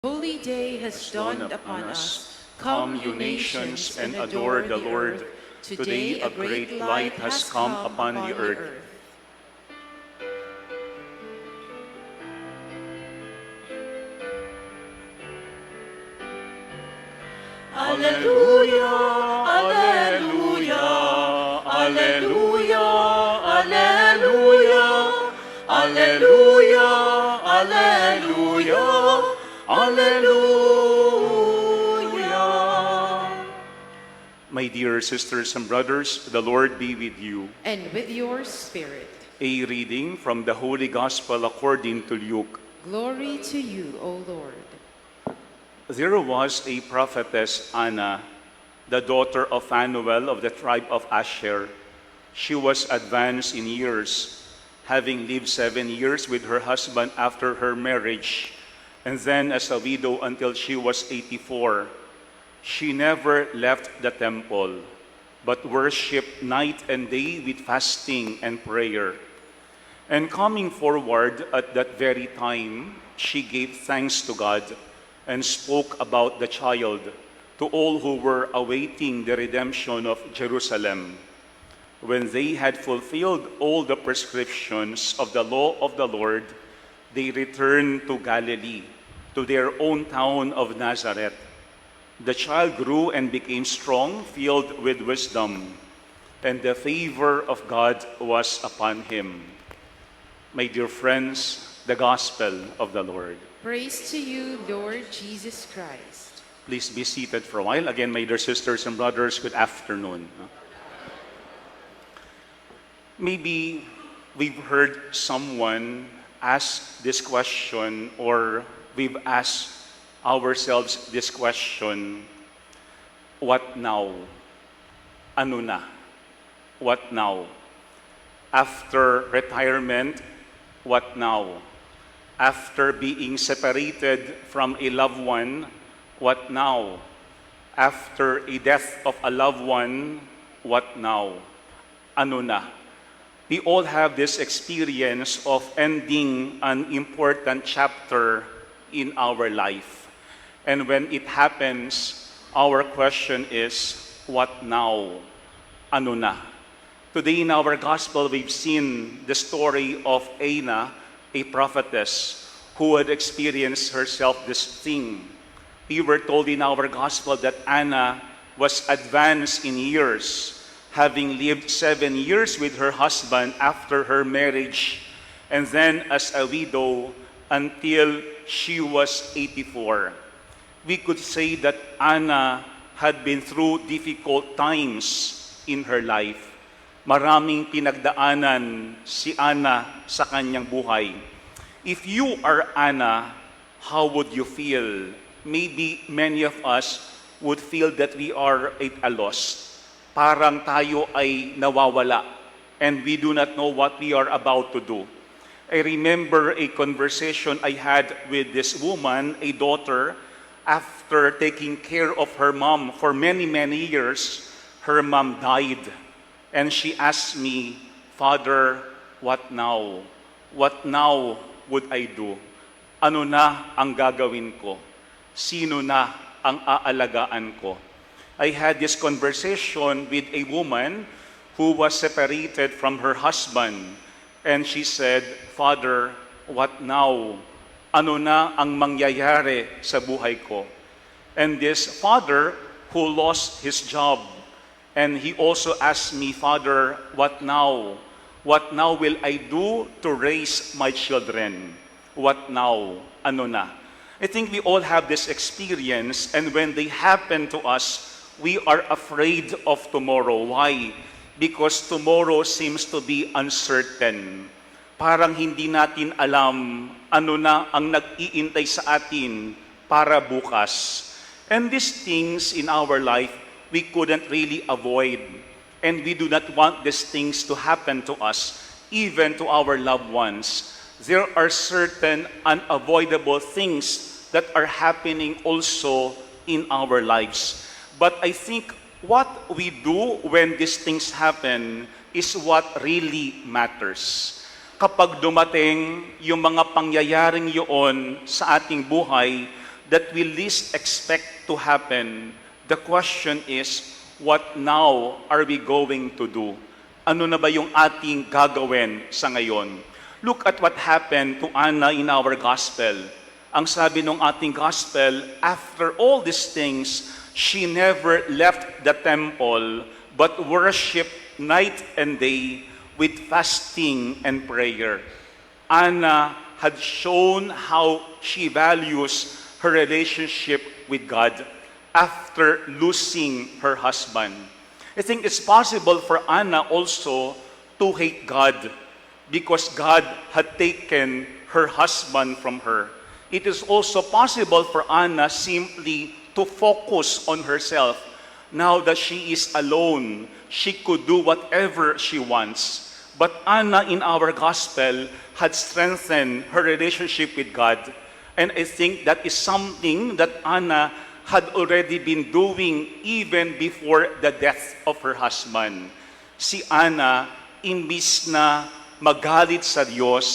Holy day has dawned upon us. Come, you nations, and adore the Lord. Today a great light has come upon the earth. Alleluia, alleluia, alleluia, alleluia, alleluia, alleluia, alleluia. My dear sisters and brothers, the Lord be with you. And with your spirit. A reading from the Holy Gospel according to Luke. Glory to you, O Lord. There was a prophetess, Anna, the daughter of Phanuel of the tribe of Asher. She was advanced in years, having lived 7 years with her husband after her marriage, and then as a widow until she was 84. She never left the temple, but worshipped night and day with fasting and prayer. And coming forward at that very time, she gave thanks to God and spoke about the child to all who were awaiting the redemption of Jerusalem. When they had fulfilled all the prescriptions of the law of the Lord, they returned to Galilee, to their own town of Nazareth. The child grew and became strong, filled with wisdom, and the favor of God was upon him. My dear friends, the Gospel of the Lord. Praise to you, Lord Jesus Christ. Please be seated for a while. Again, my dear sisters and brothers, good afternoon. Maybe we've heard someone ask this question, or we've asked ourselves this question, what now? Ano na? What now? After retirement, what now? After being separated from a loved one, what now? After a death of a loved one, what now? Ano na? We all have this experience of ending an important chapter in our life. And when it happens, our question is, what now? Ano na? Today in our gospel, we've seen the story of Anna, a prophetess who had experienced herself this thing. We were told in our gospel that Anna was advanced in years, having lived 7 years with her husband after her marriage, and then as a widow until she was 84. We could say that Anna had been through difficult times in her life. Maraming pinagdaanan si Anna sa kanyang buhay. If you are Anna, how would you feel? Maybe many of us would feel that we are at a loss. Parang tayo ay nawawala and we do not know what we are about to do. I remember a conversation I had with this woman, a daughter, after taking care of her mom for many, many years. Her mom died. And she asked me, Father, what now? What now would I do? Ano na ang gagawin ko? Sino na ang aalagaan ko? I had this conversation with a woman who was separated from her husband. And she said, Father, what now? Ano na ang mangyayari sa buhay ko? And this father who lost his job, and he also asked me, Father, what now? What now will I do to raise my children? What now? Ano na? I think we all have this experience, and when they happen to us, we are afraid of tomorrow. Why? Because tomorrow seems to be uncertain. Parang hindi natin alam ano na ang nag-iintay sa atin para bukas. And these things in our life, we couldn't really avoid. And we do not want these things to happen to us, even to our loved ones. There are certain unavoidable things that are happening also in our lives. But I think what we do when these things happen is what really matters. Kapag dumating yung mga pangyayaring yun sa ating buhay, that we least expect to happen, the question is, what now are we going to do? Ano na ba yung ating gagawin sa ngayon? Look at what happened to Anna in our gospel. Ang sabi ng ating gospel, after all these things, she never left the temple, but worshiped night and day with fasting and prayer. Anna had shown how she values her relationship with God after losing her husband. I think it's possible for Anna also to hate God because God had taken her husband from her. It is also possible for Anna simply to focus on herself. Now that she is alone, she could do whatever she wants. But Anna in our gospel had strengthened her relationship with God. And I think that is something that Anna had already been doing even before the death of her husband. Si Anna, imbis na magalit sa Diyos,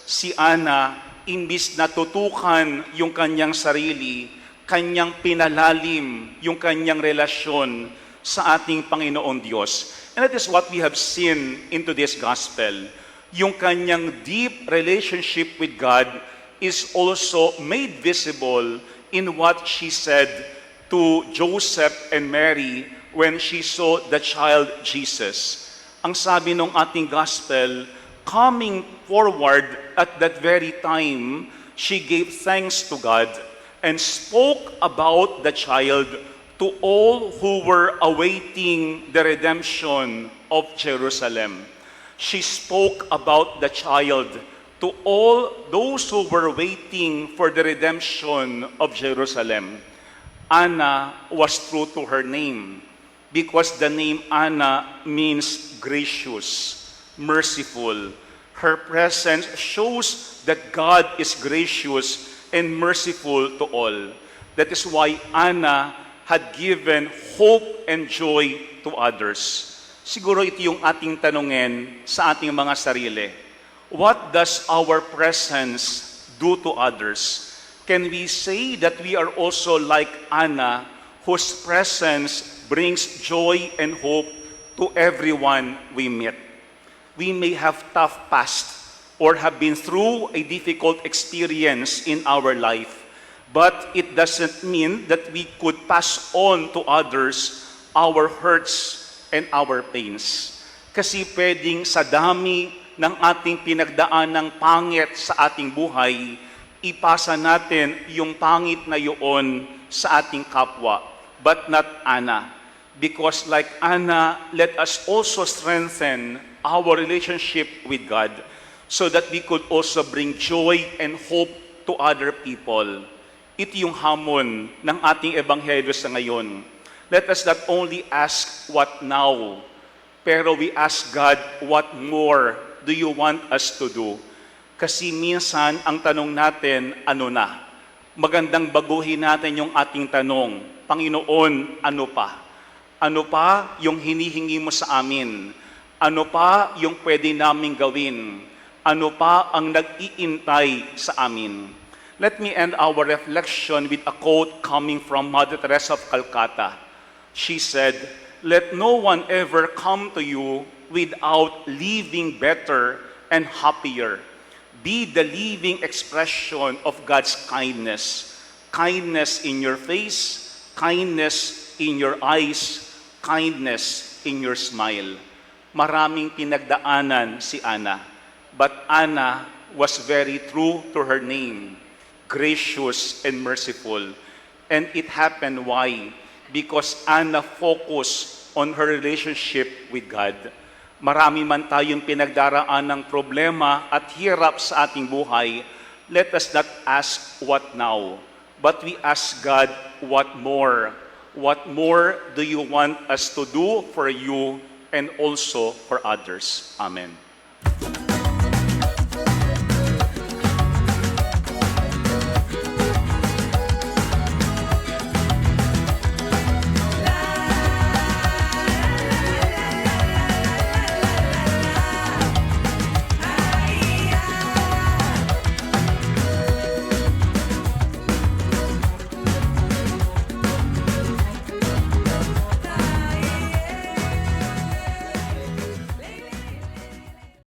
si Anna, imbis na tutukan yung kanyang sarili, kanyang pinalalim yung kanyang relasyon sa ating Panginoong Diyos. And that is what we have seen into this gospel. Yung kanyang deep relationship with God is also made visible in what she said to Joseph and Mary when she saw the child Jesus. Ang sabi ng ating gospel, coming forward at that very time, she gave thanks to God and spoke about the child to all who were awaiting the redemption of Jerusalem. She spoke about the child to all those who were waiting for the redemption of Jerusalem. Anna was true to her name because the name Anna means gracious, merciful. Her presence shows that God is gracious and merciful to all. That is why Anna had given hope and joy to others. Siguro ito yung ating tanungin sa ating mga sarili. What does our presence do to others? Can we say that we are also like Anna, whose presence brings joy and hope to everyone we meet? We may have tough past or have been through a difficult experience in our life, but it doesn't mean that we could pass on to others our hurts and our pains. Kasi pwedeng sa dami ng ating pinagdaanang pangit sa ating buhay, ipasa natin yung pangit na yun sa ating kapwa, but not Anna. Because like Anna, let us also strengthen our relationship with God so that we could also bring joy and hope to other people. Ito yung hamon ng ating ebanghelyo sa ngayon. Let us not only ask what now, pero we ask God, what more do you want us to do? Kasi minsan ang tanong natin, ano na? Magandang baguhin natin yung ating tanong, Panginoon, ano pa? Ano pa yung hinihingi mo sa amin? Ano pa yung pwede naming gawin? Ano pa ang nag-iintay sa amin? Let me end our reflection with a quote coming from Mother Teresa of Calcutta. She said, "Let no one ever come to you without leaving better and happier. Be the living expression of God's kindness. Kindness in your face, kindness in your eyes, kindness in your smile." Maraming pinagdaanan si Anna, but Anna was very true to her name, gracious and merciful. And it happened why? Because Anna focused on her relationship with God. Marami man tayong pinagdaraan ng problema at hirap sa ating buhay, let us not ask what now, but we ask God, what more? What more do you want us to do for you and also for others? Amen.